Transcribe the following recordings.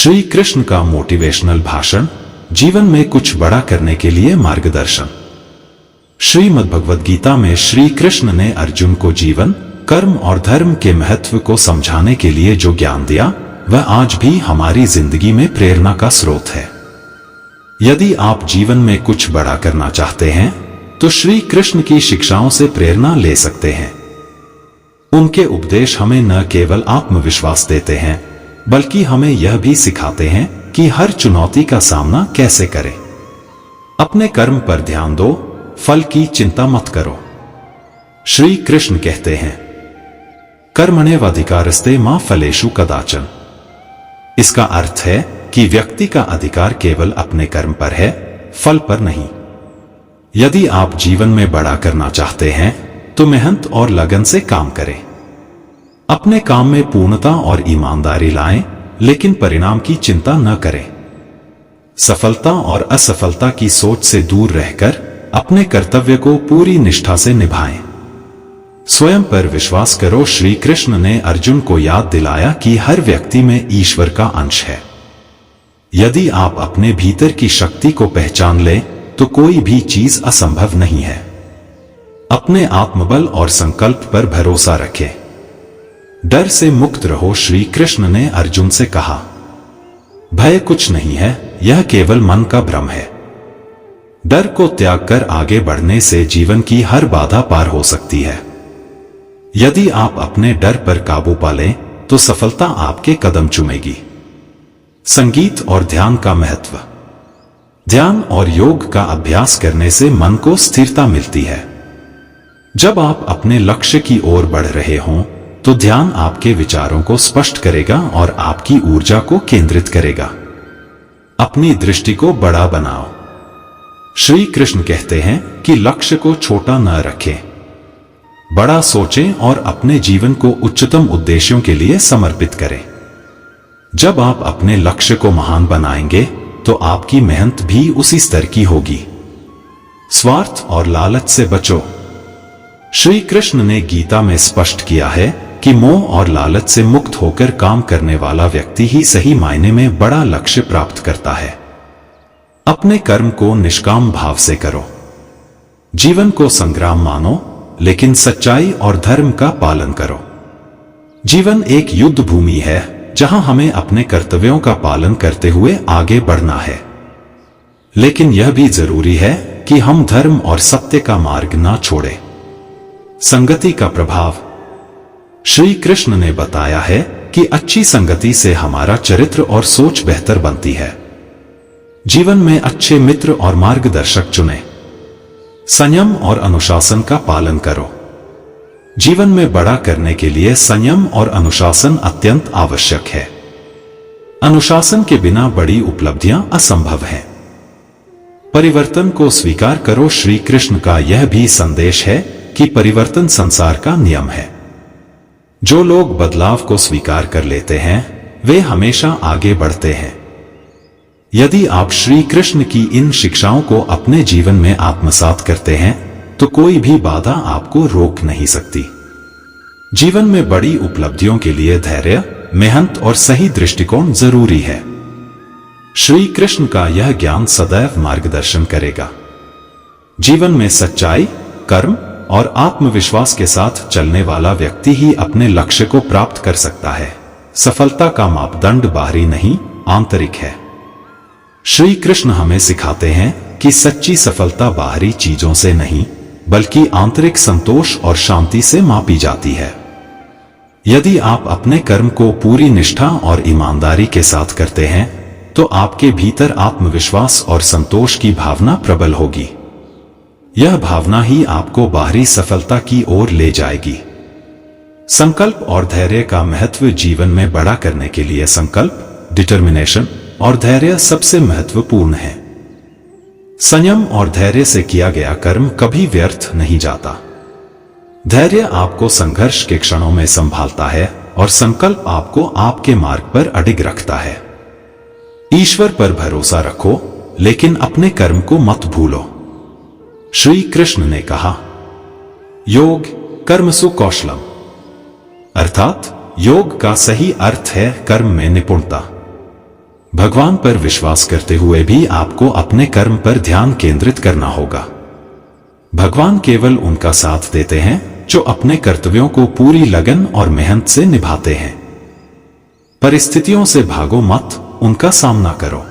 श्री कृष्ण का मोटिवेशनल भाषण, जीवन में कुछ बड़ा करने के लिए मार्गदर्शन। श्रीमद् भगवद गीता में श्री कृष्ण ने अर्जुन को जीवन, कर्म और धर्म के महत्व को समझाने के लिए जो ज्ञान दिया, वह आज भी हमारी जिंदगी में प्रेरणा का स्रोत है। यदि आप जीवन में कुछ बड़ा करना चाहते हैं, तो श्री कृष्ण की शिक्षाओं से प्रेरणा ले सकते हैं। उनके उपदेश हमें न केवल आत्मविश्वास देते हैं, बल्कि हमें यह भी सिखाते हैं कि हर चुनौती का सामना कैसे करें। अपने कर्म पर ध्यान दो, फल की चिंता मत करो। श्री कृष्ण कहते हैं, कर्मण्येवाधिकारस्ते मा फलेषु कदाचन। इसका अर्थ है कि व्यक्ति का अधिकार केवल अपने कर्म पर है, फल पर नहीं। यदि आप जीवन में बड़ा करना चाहते हैं, तो मेहनत और लगन से काम करें। अपने काम में पूर्णता और ईमानदारी लाएं, लेकिन परिणाम की चिंता न करें। सफलता और असफलता की सोच से दूर रहकर अपने कर्तव्य को पूरी निष्ठा से निभाएं। स्वयं पर विश्वास करो। श्री कृष्ण ने अर्जुन को याद दिलाया कि हर व्यक्ति में ईश्वर का अंश है। यदि आप अपने भीतर की शक्ति को पहचान लें, तो कोई भी चीज असंभव नहीं है। अपने आत्मबल और संकल्प पर भरोसा रखें। डर से मुक्त रहो। श्री कृष्ण ने अर्जुन से कहा, भय कुछ नहीं है, यह केवल मन का भ्रम है। डर को त्याग कर आगे बढ़ने से जीवन की हर बाधा पार हो सकती है। यदि आप अपने डर पर काबू पा लें, तो सफलता आपके कदम चूमेगी। संगीत और ध्यान का महत्व। ध्यान और योग का अभ्यास करने से मन को स्थिरता मिलती है। जब आप अपने लक्ष्य की ओर बढ़ रहे हों, तो ध्यान आपके विचारों को स्पष्ट करेगा और आपकी ऊर्जा को केंद्रित करेगा। अपनी दृष्टि को बड़ा बनाओ। श्री कृष्ण कहते हैं कि लक्ष्य को छोटा न रखें, बड़ा सोचें और अपने जीवन को उच्चतम उद्देश्यों के लिए समर्पित करें। जब आप अपने लक्ष्य को महान बनाएंगे, तो आपकी मेहनत भी उसी स्तर की होगी। स्वार्थ और लालच से बचो। श्री कृष्ण ने गीता में स्पष्ट किया है कि मोह और लालच से मुक्त होकर काम करने वाला व्यक्ति ही सही मायने में बड़ा लक्ष्य प्राप्त करता है। अपने कर्म को निष्काम भाव से करो। जीवन को संग्राम मानो, लेकिन सच्चाई और धर्म का पालन करो। जीवन एक युद्ध भूमि है, जहां हमें अपने कर्तव्यों का पालन करते हुए आगे बढ़ना है। लेकिन यह भी जरूरी है कि हम धर्म और सत्य का मार्ग ना छोड़ें। संगति का प्रभाव। श्री कृष्ण ने बताया है कि अच्छी संगति से हमारा चरित्र और सोच बेहतर बनती है। जीवन में अच्छे मित्र और मार्गदर्शक चुनें। संयम और अनुशासन का पालन करो। जीवन में बड़ा करने के लिए संयम और अनुशासन अत्यंत आवश्यक है। अनुशासन के बिना बड़ी उपलब्धियां असंभव हैं। परिवर्तन को स्वीकार करो। श्री कृष्ण का यह भी संदेश है कि परिवर्तन संसार का नियम है। जो लोग बदलाव को स्वीकार कर लेते हैं, वे हमेशा आगे बढ़ते हैं। यदि आप श्री कृष्ण की इन शिक्षाओं को अपने जीवन में आत्मसात करते हैं, तो कोई भी बाधा आपको रोक नहीं सकती। जीवन में बड़ी उपलब्धियों के लिए धैर्य, मेहनत और सही दृष्टिकोण जरूरी है। श्री कृष्ण का यह ज्ञान सदैव मार्गदर्शन करेगा। जीवन में सच्चाई, कर्म और आत्मविश्वास के साथ चलने वाला व्यक्ति ही अपने लक्ष्य को प्राप्त कर सकता है। सफलता का मापदंड बाहरी नहीं, आंतरिक है। श्री कृष्ण हमें सिखाते हैं कि सच्ची सफलता बाहरी चीजों से नहीं, बल्कि आंतरिक संतोष और शांति से मापी जाती है। यदि आप अपने कर्म को पूरी निष्ठा और ईमानदारी के साथ करते हैं, तो आपके भीतर आत्मविश्वास और संतोष की भावना प्रबल होगी। यह भावना ही आपको बाहरी सफलता की ओर ले जाएगी। संकल्प और धैर्य का महत्व। जीवन में बड़ा करने के लिए संकल्प, डिटर्मिनेशन और धैर्य सबसे महत्वपूर्ण है। संयम और धैर्य से किया गया कर्म कभी व्यर्थ नहीं जाता। धैर्य आपको संघर्ष के क्षणों में संभालता है और संकल्प आपको आपके मार्ग पर अडिग रखता है। ईश्वर पर भरोसा रखो, लेकिन अपने कर्म को मत भूलो। श्री कृष्ण ने कहा, योग कर्मसु कौशलम, अर्थात योग का सही अर्थ है कर्म में निपुणता। भगवान पर विश्वास करते हुए भी आपको अपने कर्म पर ध्यान केंद्रित करना होगा। भगवान केवल उनका साथ देते हैं जो अपने कर्तव्यों को पूरी लगन और मेहनत से निभाते हैं। परिस्थितियों से भागो मत, उनका सामना करो।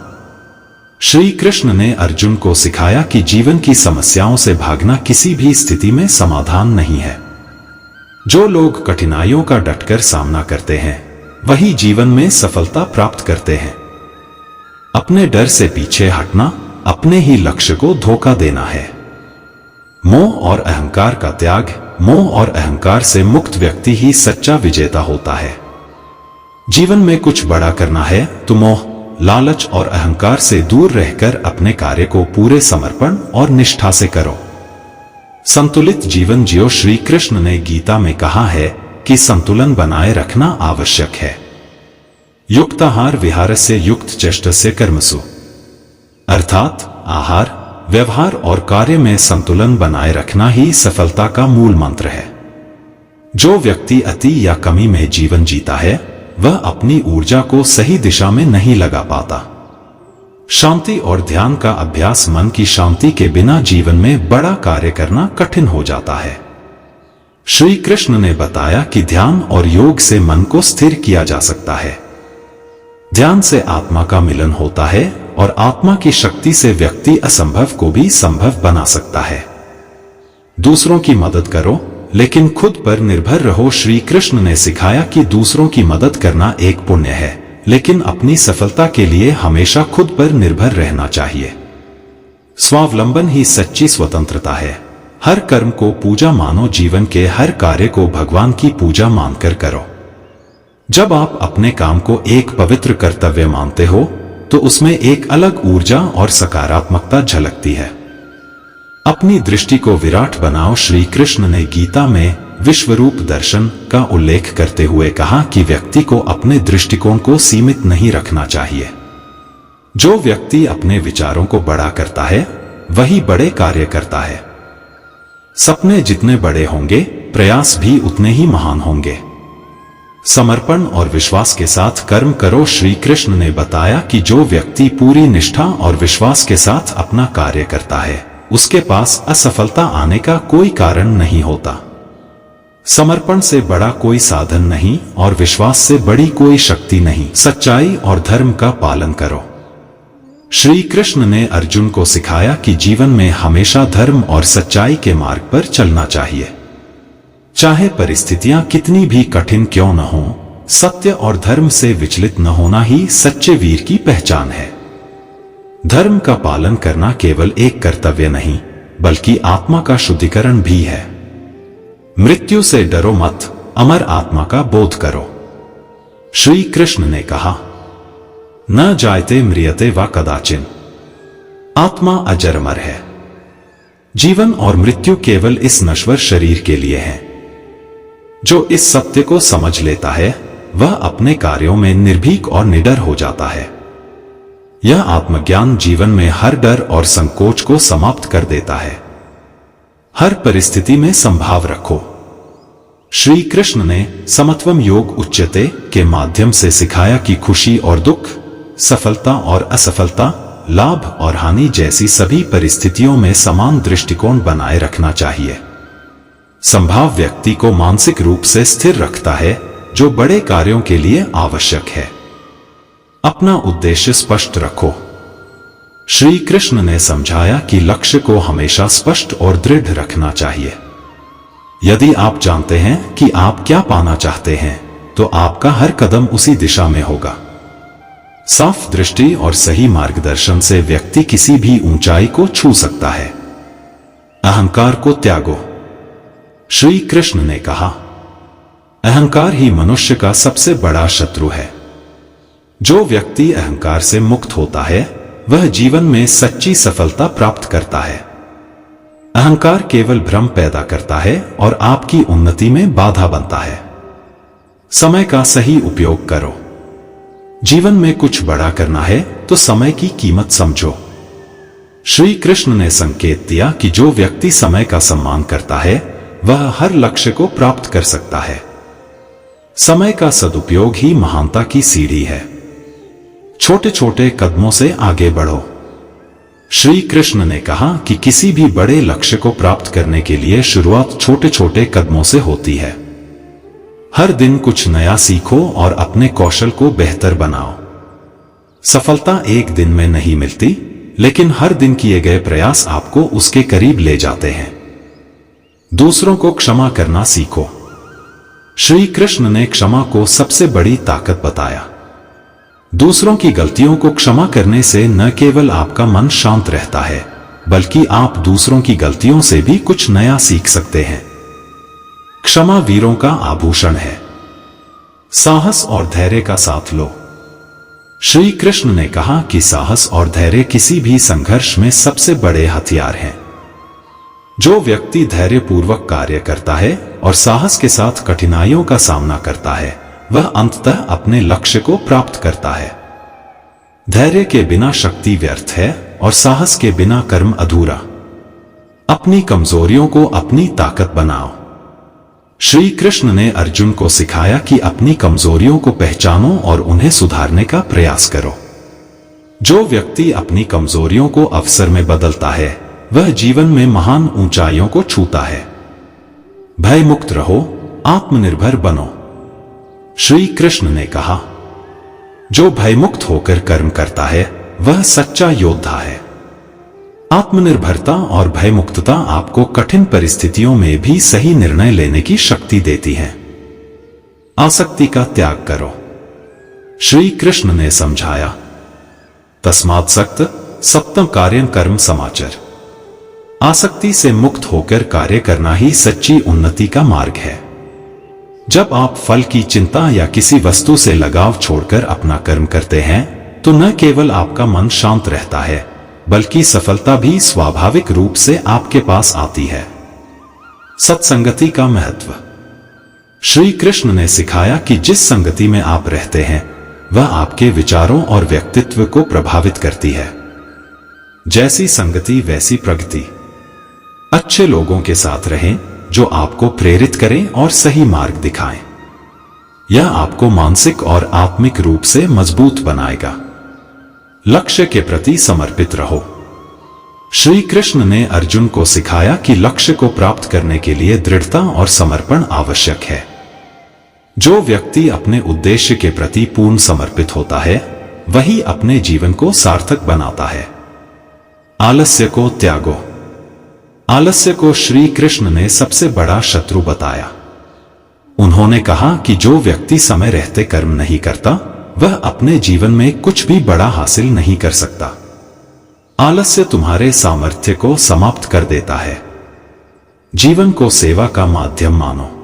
श्री कृष्ण ने अर्जुन को सिखाया कि जीवन की समस्याओं से भागना किसी भी स्थिति में समाधान नहीं है। जो लोग कठिनाइयों का डटकर सामना करते हैं वही जीवन में सफलता प्राप्त करते हैं। अपने डर से पीछे हटना अपने ही लक्ष्य को धोखा देना है। मोह और अहंकार का त्याग। मोह और अहंकार से मुक्त व्यक्ति ही सच्चा विजेता होता है। जीवन में कुछ बड़ा करना है तो मोह, लालच और अहंकार से दूर रहकर अपने कार्य को पूरे समर्पण और निष्ठा से करो। संतुलित जीवन जियो। श्री कृष्ण ने गीता में कहा है कि संतुलन बनाए रखना आवश्यक है। युक्ताहार विहारस्य युक्त चेष्टस्य कर्मसु, अर्थात आहार, व्यवहार और कार्य में संतुलन बनाए रखना ही सफलता का मूल मंत्र है। जो व्यक्ति अति या कमी में जीवन जीता है वह अपनी ऊर्जा को सही दिशा में नहीं लगा पाता। शांति और ध्यान का अभ्यास। मन की शांति के बिना जीवन में बड़ा कार्य करना कठिन हो जाता है। श्री कृष्ण ने बताया कि ध्यान और योग से मन को स्थिर किया जा सकता है। ध्यान से आत्मा का मिलन होता है और आत्मा की शक्ति से व्यक्ति असंभव को भी संभव बना सकता है। दूसरों की मदद करो लेकिन खुद पर निर्भर रहो। श्री कृष्ण ने सिखाया कि दूसरों की मदद करना एक पुण्य है, लेकिन अपनी सफलता के लिए हमेशा खुद पर निर्भर रहना चाहिए। स्वावलंबन ही सच्ची स्वतंत्रता है। हर कर्म को पूजा मानो। जीवन के हर कार्य को भगवान की पूजा मानकर करो। जब आप अपने काम को एक पवित्र कर्तव्य मानते हो तो उसमें एक अलग ऊर्जा और सकारात्मकता झलकती है। अपनी दृष्टि को विराट बनाओ। श्री कृष्ण ने गीता में विश्वरूप दर्शन का उल्लेख करते हुए कहा कि व्यक्ति को अपने दृष्टिकोण को सीमित नहीं रखना चाहिए। जो व्यक्ति अपने विचारों को बड़ा करता है वही बड़े कार्य करता है। सपने जितने बड़े होंगे प्रयास भी उतने ही महान होंगे। समर्पण और विश्वास के साथ कर्म करो। श्री कृष्ण ने बताया कि जो व्यक्ति पूरी निष्ठा और विश्वास के साथ अपना कार्य करता है उसके पास असफलता आने का कोई कारण नहीं होता। समर्पण से बड़ा कोई साधन नहीं और विश्वास से बड़ी कोई शक्ति नहीं। सच्चाई और धर्म का पालन करो। श्री कृष्ण ने अर्जुन को सिखाया कि जीवन में हमेशा धर्म और सच्चाई के मार्ग पर चलना चाहिए। चाहे परिस्थितियां कितनी भी कठिन क्यों न हो, सत्य और धर्म से विचलित न होना ही सच्चे वीर की पहचान है। धर्म का पालन करना केवल एक कर्तव्य नहीं बल्कि आत्मा का शुद्धिकरण भी है। मृत्यु से डरो मत, अमर आत्मा का बोध करो। श्री कृष्ण ने कहा, न जायते म्रियते वा कदाचिन, आत्मा अजर अमर है। जीवन और मृत्यु केवल इस नश्वर शरीर के लिए है। जो इस सत्य को समझ लेता है वह अपने कार्यों में निर्भीक और निडर हो जाता है। यह आत्मज्ञान जीवन में हर डर और संकोच को समाप्त कर देता है। हर परिस्थिति में संभाव रखो। श्री कृष्ण ने समत्वम योग उच्यते के माध्यम से सिखाया कि खुशी और दुख, सफलता और असफलता, लाभ और हानि जैसी सभी परिस्थितियों में समान दृष्टिकोण बनाए रखना चाहिए। संभाव व्यक्ति को मानसिक रूप से स्थिर रखता है जो बड़े कार्यों के लिए आवश्यक है। अपना उद्देश्य स्पष्ट रखो। श्री कृष्ण ने समझाया कि लक्ष्य को हमेशा स्पष्ट और दृढ़ रखना चाहिए। यदि आप जानते हैं कि आप क्या पाना चाहते हैं तो आपका हर कदम उसी दिशा में होगा। साफ दृष्टि और सही मार्गदर्शन से व्यक्ति किसी भी ऊंचाई को छू सकता है। अहंकार को त्यागो। श्री कृष्ण ने कहा, अहंकार ही मनुष्य का सबसे बड़ा शत्रु है। जो व्यक्ति अहंकार से मुक्त होता है वह जीवन में सच्ची सफलता प्राप्त करता है। अहंकार केवल भ्रम पैदा करता है और आपकी उन्नति में बाधा बनता है। समय का सही उपयोग करो। जीवन में कुछ बड़ा करना है तो समय की कीमत समझो। श्री कृष्ण ने संकेत दिया कि जो व्यक्ति समय का सम्मान करता है वह हर लक्ष्य को प्राप्त कर सकता है। समय का सदुपयोग ही महानता की सीढ़ी है। छोटे छोटे कदमों से आगे बढ़ो। श्री कृष्ण ने कहा कि किसी भी बड़े लक्ष्य को प्राप्त करने के लिए शुरुआत छोटे छोटे कदमों से होती है। हर दिन कुछ नया सीखो और अपने कौशल को बेहतर बनाओ। सफलता एक दिन में नहीं मिलती, लेकिन हर दिन किए गए प्रयास आपको उसके करीब ले जाते हैं। दूसरों को क्षमा करना सीखो। श्री कृष्ण ने क्षमा को सबसे बड़ी ताकत बताया। दूसरों की गलतियों को क्षमा करने से न केवल आपका मन शांत रहता है, बल्कि आप दूसरों की गलतियों से भी कुछ नया सीख सकते हैं। क्षमा वीरों का आभूषण है। साहस और धैर्य का साथ लो। श्री कृष्ण ने कहा कि साहस और धैर्य किसी भी संघर्ष में सबसे बड़े हथियार हैं। जो व्यक्ति धैर्यपूर्वक कार्य करता है और साहस के साथ कठिनाइयों का सामना करता है, वह अंततः अपने लक्ष्य को प्राप्त करता है। धैर्य के बिना शक्ति व्यर्थ है और साहस के बिना कर्म अधूरा। अपनी कमजोरियों को अपनी ताकत बनाओ। श्री कृष्ण ने अर्जुन को सिखाया कि अपनी कमजोरियों को पहचानो और उन्हें सुधारने का प्रयास करो। जो व्यक्ति अपनी कमजोरियों को अवसर में बदलता है, वह जीवन में महान ऊंचाइयों को छूता है। भय मुक्त रहो, आत्मनिर्भर बनो। श्री कृष्ण ने कहा, जो भयमुक्त होकर कर्म करता है, वह सच्चा योद्धा है। आत्मनिर्भरता और भयमुक्तता आपको कठिन परिस्थितियों में भी सही निर्णय लेने की शक्ति देती है। आसक्ति का त्याग करो। श्री कृष्ण ने समझाया, तस्मात् सक्त सप्तम कार्यं कर्म समाचर। आसक्ति से मुक्त होकर कार्य करना ही सच्ची उन्नति का मार्ग है। जब आप फल की चिंता या किसी वस्तु से लगाव छोड़कर अपना कर्म करते हैं, तो न केवल आपका मन शांत रहता है, बल्कि सफलता भी स्वाभाविक रूप से आपके पास आती है। सत्संगति का महत्व। श्री कृष्ण ने सिखाया कि जिस संगति में आप रहते हैं, वह आपके विचारों और व्यक्तित्व को प्रभावित करती है। जैसी संगति वैसी प्रगति। अच्छे लोगों के साथ रहें जो आपको प्रेरित करें और सही मार्ग दिखाएं। यह आपको मानसिक और आत्मिक रूप से मजबूत बनाएगा। लक्ष्य के प्रति समर्पित रहो। श्री कृष्ण ने अर्जुन को सिखाया कि लक्ष्य को प्राप्त करने के लिए दृढ़ता और समर्पण आवश्यक है। जो व्यक्ति अपने उद्देश्य के प्रति पूर्ण समर्पित होता है, वही अपने जीवन को सार्थक बनाता है। आलस्य को त्यागो। आलस्य को श्री कृष्ण ने सबसे बड़ा शत्रु बताया। उन्होंने कहा कि जो व्यक्ति समय रहते कर्म नहीं करता, वह अपने जीवन में कुछ भी बड़ा हासिल नहीं कर सकता। आलस्य तुम्हारे सामर्थ्य को समाप्त कर देता है। जीवन को सेवा का माध्यम मानो।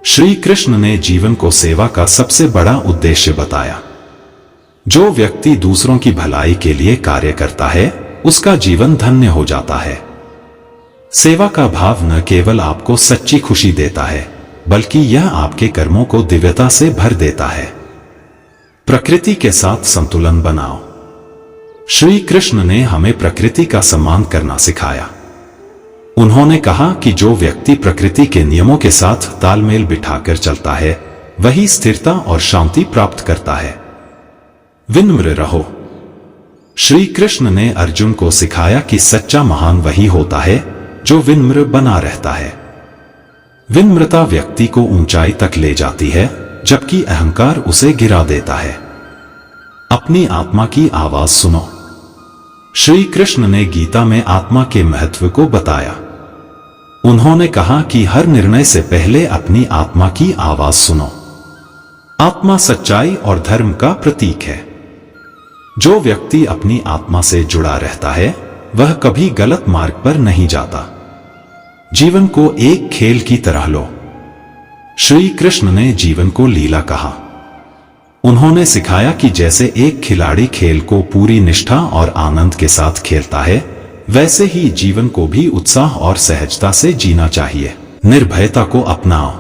श्री कृष्ण ने जीवन को सेवा का सबसे बड़ा उद्देश्य बताया। जो व्यक्ति दूसरों की भलाई के लिए कार्य करता है, उसका जीवन धन्य हो जाता है। सेवा का भाव न केवल आपको सच्ची खुशी देता है, बल्कि यह आपके कर्मों को दिव्यता से भर देता है। प्रकृति के साथ संतुलन बनाओ। श्री कृष्ण ने हमें प्रकृति का सम्मान करना सिखाया। उन्होंने कहा कि जो व्यक्ति प्रकृति के नियमों के साथ तालमेल बिठाकर चलता है, वही स्थिरता और शांति प्राप्त करता है। विनम्र रहो। श्री कृष्ण ने अर्जुन को सिखाया कि सच्चा महान वही होता है जो विनम्र बना रहता है। विनम्रता व्यक्ति को ऊंचाई तक ले जाती है, जबकि अहंकार उसे गिरा देता है। अपनी आत्मा की आवाज सुनो। श्री कृष्ण ने गीता में आत्मा के महत्व को बताया। उन्होंने कहा कि हर निर्णय से पहले अपनी आत्मा की आवाज सुनो। आत्मा सच्चाई और धर्म का प्रतीक है। जो व्यक्ति अपनी आत्मा से जुड़ा रहता है, वह कभी गलत मार्ग पर नहीं जाता। जीवन को एक खेल की तरह लो। श्री कृष्ण ने जीवन को लीला कहा। उन्होंने सिखाया कि जैसे एक खिलाड़ी खेल को पूरी निष्ठा और आनंद के साथ खेलता है, वैसे ही जीवन को भी उत्साह और सहजता से जीना चाहिए। निर्भयता को अपनाओ।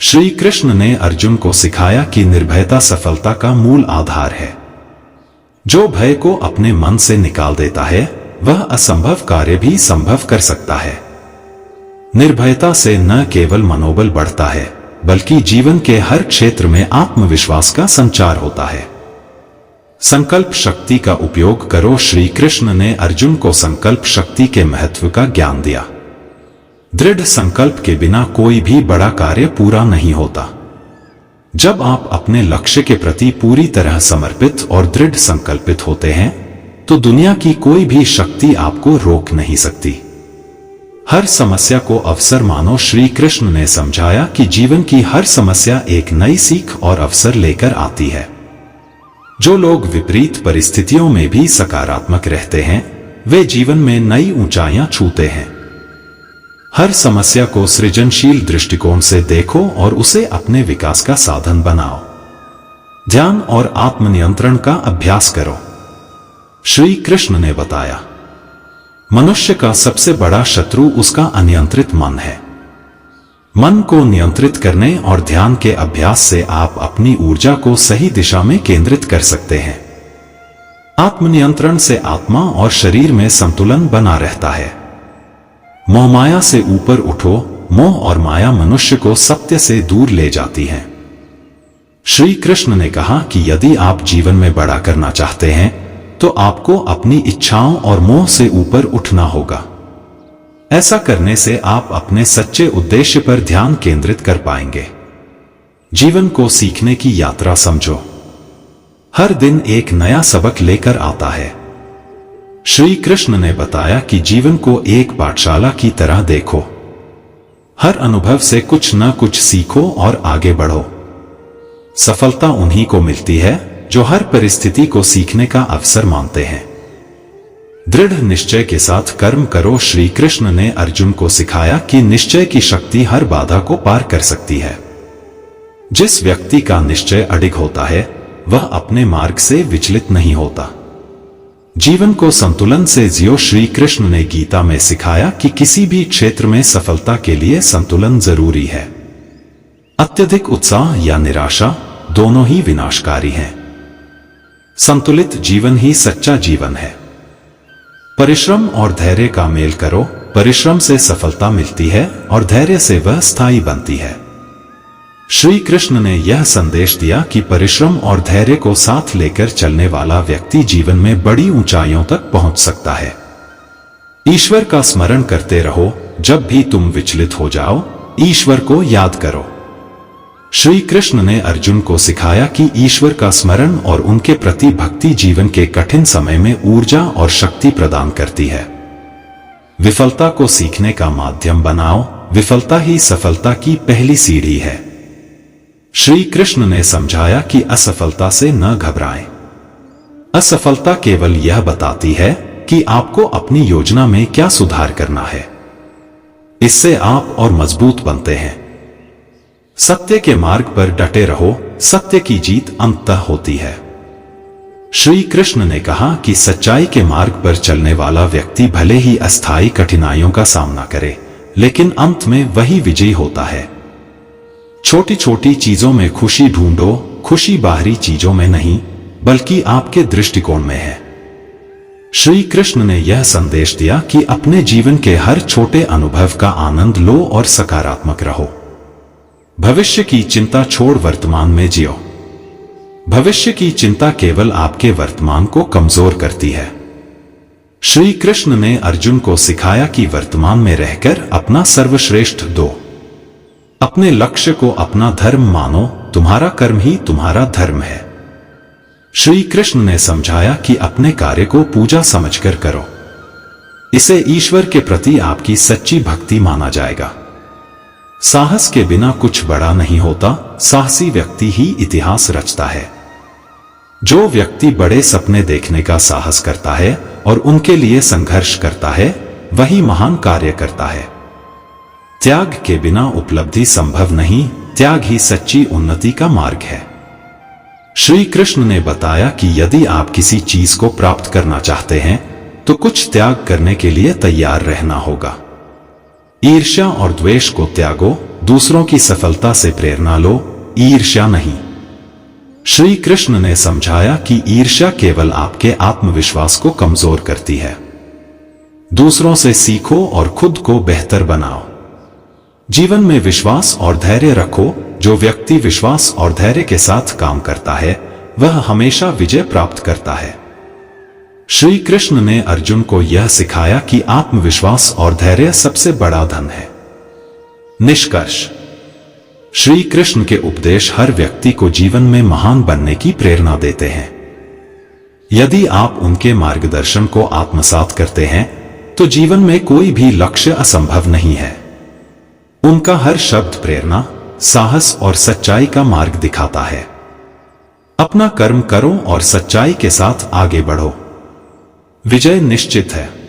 श्री कृष्ण ने अर्जुन को सिखाया कि निर्भयता सफलता का मूल आधार है। जो भय को अपने मन से निकाल देता है, वह असंभव कार्य भी संभव कर सकता है। निर्भयता से न केवल मनोबल बढ़ता है, बल्कि जीवन के हर क्षेत्र में आत्मविश्वास का संचार होता है। संकल्प शक्ति का उपयोग करो। श्री कृष्ण ने अर्जुन को संकल्प शक्ति के महत्व का ज्ञान दिया। दृढ़ संकल्प के बिना कोई भी बड़ा कार्य पूरा नहीं होता। जब आप अपने लक्ष्य के प्रति पूरी तरह समर्पित और दृढ़ संकल्पित होते हैं तो दुनिया की कोई भी शक्ति आपको रोक नहीं सकती। हर समस्या को अवसर मानो। श्री कृष्ण ने समझाया कि जीवन की हर समस्या एक नई सीख और अवसर लेकर आती है। जो लोग विपरीत परिस्थितियों में भी सकारात्मक रहते हैं वे जीवन में नई ऊंचाइयां छूते हैं। हर समस्या को सृजनशील दृष्टिकोण से देखो और उसे अपने विकास का साधन बनाओ। ध्यान और आत्मनियंत्रण का अभ्यास करो। श्री कृष्ण ने बताया, मनुष्य का सबसे बड़ा शत्रु उसका अनियंत्रित मन है। मन को नियंत्रित करने और ध्यान के अभ्यास से आप अपनी ऊर्जा को सही दिशा में केंद्रित कर सकते हैं। आत्मनियंत्रण से आत्मा और शरीर में संतुलन बना रहता है। मोह माया से ऊपर उठो। मोह और माया मनुष्य को सत्य से दूर ले जाती हैं। श्री कृष्ण ने कहा कि यदि आप जीवन में बड़ा करना चाहते हैं तो आपको अपनी इच्छाओं और मोह से ऊपर उठना होगा। ऐसा करने से आप अपने सच्चे उद्देश्य पर ध्यान केंद्रित कर पाएंगे। जीवन को सीखने की यात्रा समझो। हर दिन एक नया सबक लेकर आता है। श्री कृष्ण ने बताया कि जीवन को एक पाठशाला की तरह देखो। हर अनुभव से कुछ न कुछ सीखो और आगे बढ़ो। सफलता उन्हीं को मिलती है जो हर परिस्थिति को सीखने का अवसर मानते हैं। दृढ़ निश्चय के साथ कर्म करो। श्री कृष्ण ने अर्जुन को सिखाया कि निश्चय की शक्ति हर बाधा को पार कर सकती है। जिस व्यक्ति का निश्चय अडिग होता है वह अपने मार्ग से विचलित नहीं होता। जीवन को संतुलन से जियो। श्री कृष्ण ने गीता में सिखाया कि किसी भी क्षेत्र में सफलता के लिए संतुलन जरूरी है। अत्यधिक उत्साह या निराशा दोनों ही विनाशकारी हैं। संतुलित जीवन ही सच्चा जीवन है। परिश्रम और धैर्य का मेल करो। परिश्रम से सफलता मिलती है और धैर्य से वह स्थायी बनती है। श्री कृष्ण ने यह संदेश दिया कि परिश्रम और धैर्य को साथ लेकर चलने वाला व्यक्ति जीवन में बड़ी ऊंचाइयों तक पहुंच सकता है। ईश्वर का स्मरण करते रहो। जब भी तुम विचलित हो जाओ ईश्वर को याद करो। श्री कृष्ण ने अर्जुन को सिखाया कि ईश्वर का स्मरण और उनके प्रति भक्ति जीवन के कठिन समय में ऊर्जा और शक्ति प्रदान करती है। विफलता को सीखने का माध्यम बनाओ। विफलता ही सफलता की पहली सीढ़ी है। श्री कृष्ण ने समझाया कि असफलता से न घबराएं। असफलता केवल यह बताती है कि आपको अपनी योजना में क्या सुधार करना है। इससे आप और मजबूत बनते हैं। सत्य के मार्ग पर डटे रहो। सत्य की जीत अंततः होती है। श्री कृष्ण ने कहा कि सच्चाई के मार्ग पर चलने वाला व्यक्ति भले ही अस्थायी कठिनाइयों का सामना करे लेकिन अंत में वही विजयी होता है। छोटी छोटी चीजों में खुशी ढूंढो। खुशी बाहरी चीजों में नहीं बल्कि आपके दृष्टिकोण में है। श्री कृष्ण ने यह संदेश दिया कि अपने जीवन के हर छोटे अनुभव का आनंद लो और सकारात्मक रहो। भविष्य की चिंता छोड़ वर्तमान में जियो। भविष्य की चिंता केवल आपके वर्तमान को कमजोर करती है। श्री कृष्ण ने अर्जुन को सिखाया कि वर्तमान में रहकर अपना सर्वश्रेष्ठ दो। अपने लक्ष्य को अपना धर्म मानो। तुम्हारा कर्म ही तुम्हारा धर्म है। श्री कृष्ण ने समझाया कि अपने कार्य को पूजा समझकर करो। इसे ईश्वर के प्रति आपकी सच्ची भक्ति माना जाएगा। साहस के बिना कुछ बड़ा नहीं होता। साहसी व्यक्ति ही इतिहास रचता है। जो व्यक्ति बड़े सपने देखने का साहस करता है और उनके लिए संघर्ष करता है वही महान कार्य करता है। त्याग के बिना उपलब्धि संभव नहीं। त्याग ही सच्ची उन्नति का मार्ग है। श्री कृष्ण ने बताया कि यदि आप किसी चीज को प्राप्त करना चाहते हैं तो कुछ त्याग करने के लिए तैयार रहना होगा। ईर्ष्या और द्वेष को त्यागो। दूसरों की सफलता से प्रेरणा लो, ईर्ष्या नहीं। श्री कृष्ण ने समझाया कि ईर्ष्या केवल आपके आत्मविश्वास को कमजोर करती है। दूसरों से सीखो और खुद को बेहतर बनाओ। जीवन में विश्वास और धैर्य रखो। जो व्यक्ति विश्वास और धैर्य के साथ काम करता है वह हमेशा विजय प्राप्त करता है। श्री कृष्ण ने अर्जुन को यह सिखाया कि आत्मविश्वास और धैर्य सबसे बड़ा धन है। निष्कर्ष, श्री कृष्ण के उपदेश हर व्यक्ति को जीवन में महान बनने की प्रेरणा देते हैं। यदि आप उनके मार्गदर्शन को आत्मसात करते हैं तो जीवन में कोई भी लक्ष्य असंभव नहीं है। उनका हर शब्द प्रेरणा, साहस और सच्चाई का मार्ग दिखाता है। अपना कर्म करो और सच्चाई के साथ आगे बढ़ो। विजय निश्चित है।